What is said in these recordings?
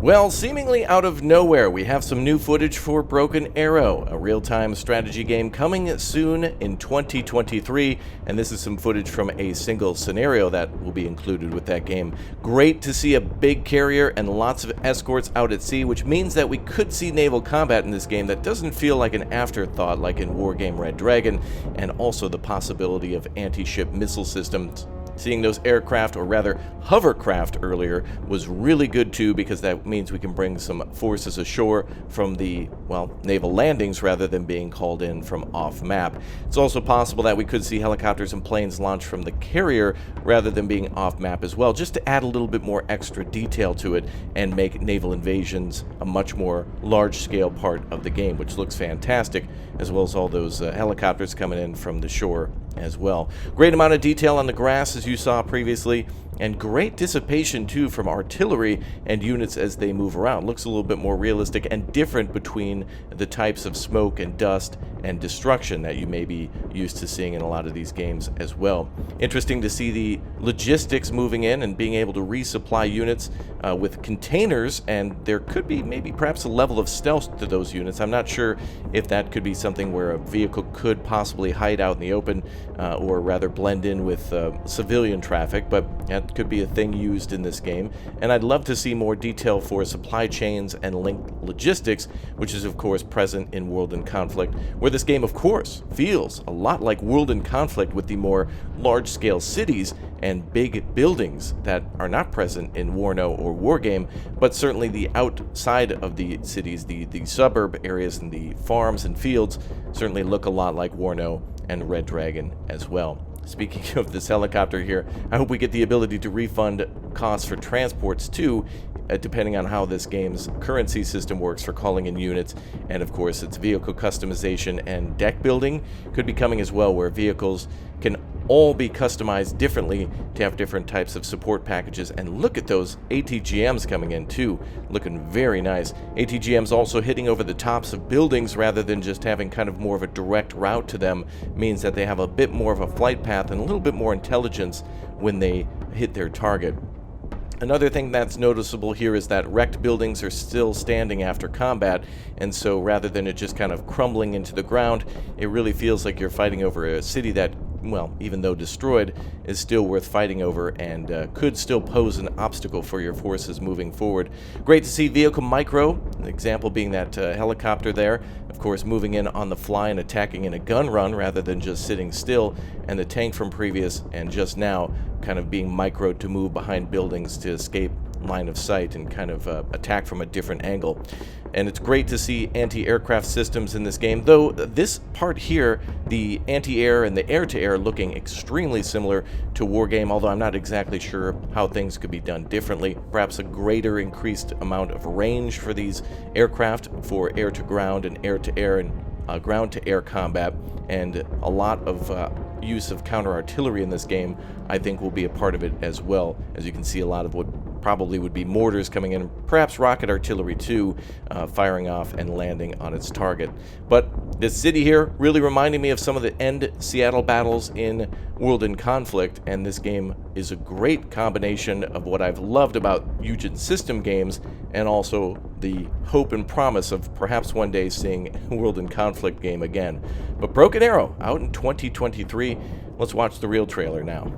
Well, seemingly out of nowhere, we have some new footage for Broken Arrow, a real-time strategy game coming soon in 2023, and this is some footage from a single scenario that will be included with that game. Great to see a big carrier and lots of escorts out at sea, which means that we could see naval combat in this game that doesn't feel like an afterthought like in Wargame Red Dragon, and also the possibility of anti-ship missile systems. Seeing those aircraft, or rather hovercraft earlier, was really good too, because that means we can bring some forces ashore from the, well, naval landings rather than being called in from off-map. It's also possible that we could see helicopters and planes launch from the carrier rather than being off-map as well, just to add a little bit more extra detail to it and make naval invasions a much more large-scale part of the game, which looks fantastic, as well as all those helicopters coming in from the shore as well. Great amount of detail on the grass, as you saw previously, and great dissipation too from artillery and units as they move around. Looks a little bit more realistic and different between the types of smoke and dust and destruction that you may be used to seeing in a lot of these games as well. Interesting to see the logistics moving in and being able to resupply units with containers, and there could be maybe perhaps a level of stealth to those units. I'm not sure if that could be something where a vehicle could possibly hide out in the open or rather blend in with civilian traffic, but that could be a thing used in this game. And I'd love to see more detail for supply chains and linked logistics, which is of course present in World in Conflict, where this game of course feels a lot like World in Conflict with the more large-scale cities and big buildings that are not present in Warno or Wargame, but certainly the outside of the cities, the suburb areas and the farms and fields certainly look a lot like Warno and Red Dragon as well. Speaking of this helicopter here, I hope we get the ability to refund costs for transports too, depending on how this game's currency system works for calling in units, and of course its vehicle customization and deck building could be coming as well, where vehicles can all be customized differently to have different types of support packages. And look at those ATGMs coming in too, looking very nice. ATGMs also hitting over the tops of buildings rather than just having kind of more of a direct route to them means that they have a bit more of a flight path and a little bit more intelligence when they hit their target. Another thing that's noticeable here is that wrecked buildings are still standing after combat, and so rather than it just kind of crumbling into the ground, it really feels like you're fighting over a city that, well, even though destroyed, is still worth fighting over and could still pose an obstacle for your forces moving forward. Great to see vehicle micro, an example being that helicopter there, of course moving in on the fly and attacking in a gun run rather than just sitting still, and the tank from previous and just now kind of being microed to move behind buildings to escape line of sight and kind of attack from a different angle. And it's great to see anti-aircraft systems in this game, though this part here, the anti-air and the air-to-air, looking extremely similar to Wargame, although I'm not exactly sure how things could be done differently. Perhaps a greater increased amount of range for these aircraft for air-to-ground and air-to-air and ground-to-air combat, and a lot of use of counter-artillery in this game I think will be a part of it as well. As you can see, a lot of what probably would be mortars coming in, perhaps rocket artillery too, firing off and landing on its target. But this city here really reminding me of some of the end Seattle battles in World in Conflict, and this game is a great combination of what I've loved about Eugen system games and also the hope and promise of perhaps one day seeing a World in Conflict game again. But Broken Arrow, out in 2023. Let's watch the real trailer now.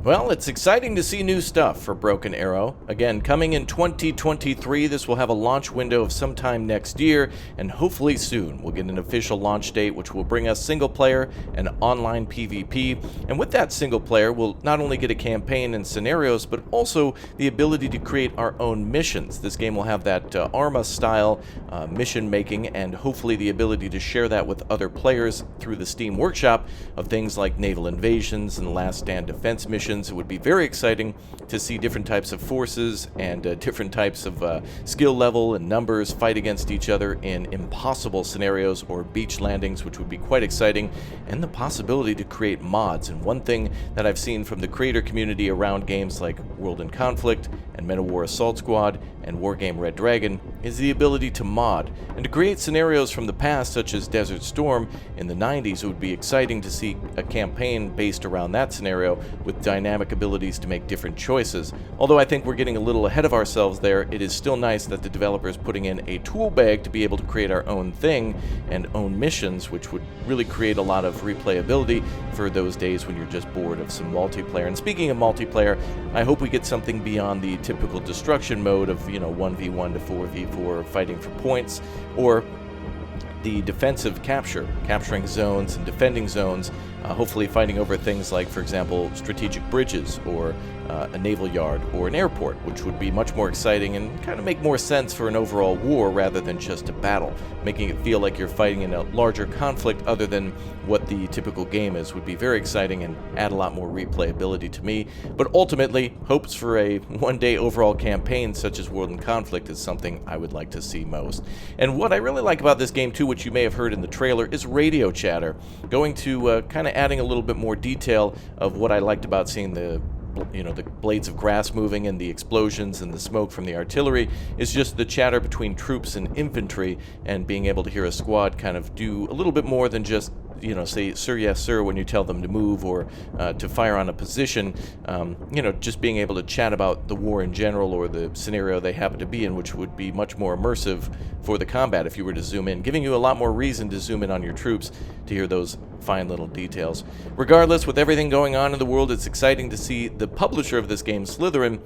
Well, it's exciting to see new stuff for Broken Arrow. Again, coming in 2023, this will have a launch window of sometime next year, and hopefully soon we'll get an official launch date which will bring us single player and online PvP. And with that single player, we'll not only get a campaign and scenarios, but also the ability to create our own missions. This game will have that Arma-style mission making, and hopefully the ability to share that with other players through the Steam Workshop of things like naval invasions and last stand defense missions. It would be very exciting to see different types of forces and different types of skill level and numbers fight against each other in impossible scenarios or beach landings, which would be quite exciting, and the possibility to create mods. And one thing that I've seen from the creator community around games like World in Conflict and Men of War Assault Squad and Wargame Red Dragon is the ability to mod and to create scenarios from the past, such as Desert Storm in the 90s. It would be exciting to see a campaign based around that scenario with dynamic abilities to make different choices. Although I think we're getting a little ahead of ourselves there, it is still nice that the developer is putting in a tool bag to be able to create our own thing and own missions, which would really create a lot of replayability for those days when you're just bored of some multiplayer. And speaking of multiplayer, I hope we get something beyond the typical destruction mode of, 1v1 to 4v4 fighting for points, or the defensive capturing zones and defending zones, hopefully fighting over things like, for example, strategic bridges or a naval yard or an airport, which would be much more exciting and kind of make more sense for an overall war rather than just a battle. Making it feel like you're fighting in a larger conflict other than what the typical game is would be very exciting and add a lot more replayability to me. But ultimately, hopes for a one-day overall campaign such as World in Conflict is something I would like to see most. And what I really like about this game too, which you may have heard in the trailer, is radio chatter. Going to kind of adding a little bit more detail of what I liked about seeing the blades of grass moving and the explosions and the smoke from the artillery is just the chatter between troops and infantry, and being able to hear a squad kind of do a little bit more than just say sir, yes sir when you tell them to move or to fire on a position. Just being able to chat about the war in general or the scenario they happen to be in, which would be much more immersive for the combat if you were to zoom in, giving you a lot more reason to zoom in on your troops to hear those fine little details. Regardless, with everything going on in the world, it's exciting to see the publisher of this game, Slytherin,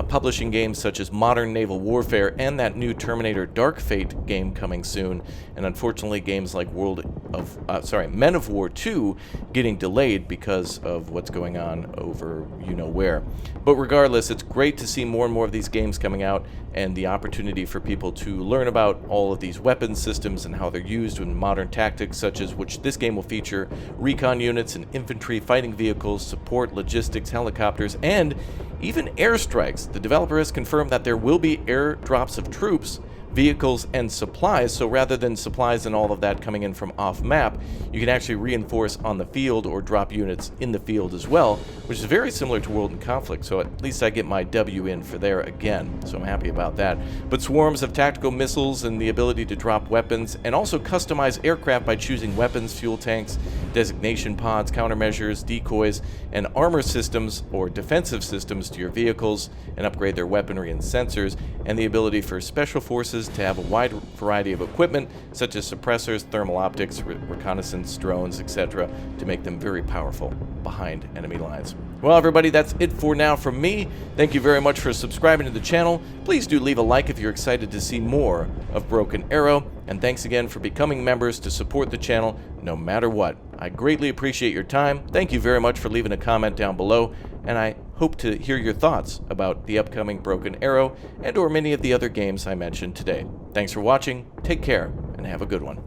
publishing games such as Modern Naval Warfare and that new Terminator Dark Fate game coming soon, and unfortunately games like Men of War 2 getting delayed because of what's going on over where. But regardless, it's great to see more and more of these games coming out, and the opportunity for people to learn about all of these weapon systems and how they're used in modern tactics, such as which this game will feature recon units and infantry, fighting vehicles, support, logistics, helicopters, and even airstrikes. The developer has confirmed that there will be airdrops of troops, vehicles, and supplies, so rather than supplies and all of that coming in from off-map, you can actually reinforce on the field or drop units in the field as well, which is very similar to World in Conflict, so at least I get my W in for there again, so I'm happy about that. But swarms of tactical missiles and the ability to drop weapons, and also customize aircraft by choosing weapons, fuel tanks, designation pods, countermeasures, decoys, and armor systems or defensive systems to your vehicles, and upgrade their weaponry and sensors, and the ability for special forces to have a wide variety of equipment such as suppressors, thermal optics, reconnaissance, drones, etc., to make them very powerful behind enemy lines. Well, everybody, that's it for now from me. Thank you very much for subscribing to the channel. Please do leave a like if you're excited to see more of Broken Arrow, and thanks again for becoming members to support the channel no matter what. I greatly appreciate your time. Thank you very much for leaving a comment down below, and I hope to hear your thoughts about the upcoming Broken Arrow and or many of the other games I mentioned today. Thanks for watching, take care, and have a good one.